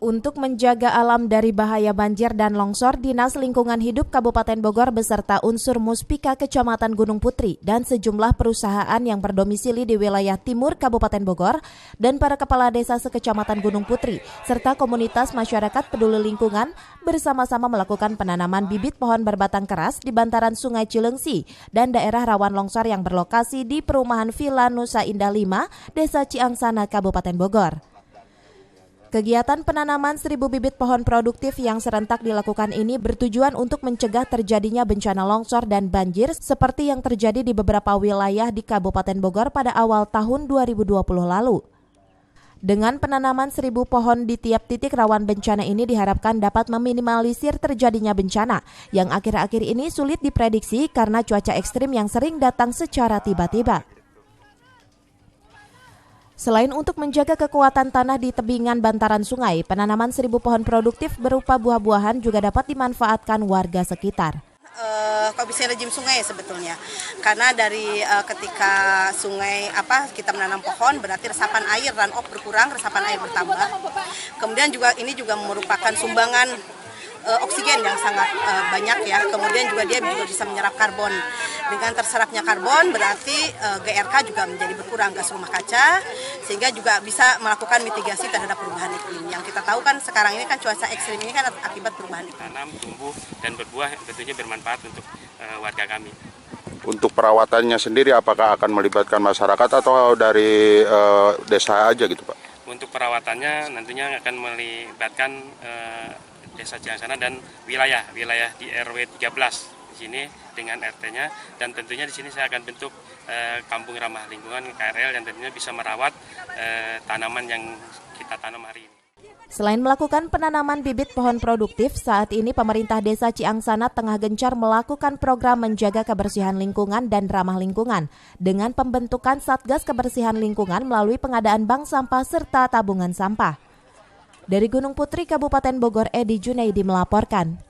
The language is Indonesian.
Untuk menjaga alam dari bahaya banjir dan longsor, Dinas Lingkungan Hidup Kabupaten Bogor beserta unsur Muspika Kecamatan Gunung Putri dan sejumlah perusahaan yang berdomisili di wilayah timur Kabupaten Bogor dan para kepala desa sekecamatan Gunung Putri serta komunitas masyarakat peduli lingkungan bersama-sama melakukan penanaman bibit pohon berbatang keras di bantaran Sungai Cilengsi dan daerah rawan longsor yang berlokasi di perumahan Villa Nusa Indah 5, Desa Ciangsana, Kabupaten Bogor. Kegiatan penanaman 1.000 bibit pohon produktif yang serentak dilakukan ini bertujuan untuk mencegah terjadinya bencana longsor dan banjir seperti yang terjadi di beberapa wilayah di Kabupaten Bogor pada awal tahun 2020 lalu. Dengan penanaman 1.000 pohon di tiap titik rawan bencana ini diharapkan dapat meminimalisir terjadinya bencana yang akhir-akhir ini sulit diprediksi karena cuaca ekstrim yang sering datang secara tiba-tiba. Selain untuk menjaga kekuatan tanah di tebingan bantaran sungai, penanaman 1.000 pohon produktif berupa buah-buahan juga dapat dimanfaatkan warga sekitar. Kok bisa rejim sungai sebetulnya, karena dari ketika sungai kita menanam pohon berarti resapan air runoff berkurang, resapan air bertambah. Kemudian juga ini juga merupakan sumbangan oksigen yang sangat banyak ya. Kemudian juga dia juga bisa menyerap karbon. Dengan terserapnya karbon berarti GRK juga menjadi berkurang, gas rumah kaca, sehingga juga bisa melakukan mitigasi terhadap perubahan iklim. Yang kita tahu kan sekarang ini kan cuaca ekstrim ini kan akibat perubahan iklim. Tanam, tumbuh dan berbuah tentunya bermanfaat untuk warga kami. Untuk perawatannya sendiri apakah akan melibatkan masyarakat atau dari desa aja gitu Pak? Untuk perawatannya nantinya akan melibatkan Desa Ciangsana dan wilayah di RW 13 di sini dengan RT-nya, dan tentunya di sini saya akan bentuk kampung ramah lingkungan KRL yang tentunya bisa merawat tanaman yang kita tanam hari ini. Selain melakukan penanaman bibit pohon produktif, saat ini pemerintah Desa Ciangsana tengah gencar melakukan program menjaga kebersihan lingkungan dan ramah lingkungan dengan pembentukan Satgas Kebersihan Lingkungan melalui pengadaan bank sampah serta tabungan sampah. Dari Gunung Putri, Kabupaten Bogor, Edi Junaidi melaporkan.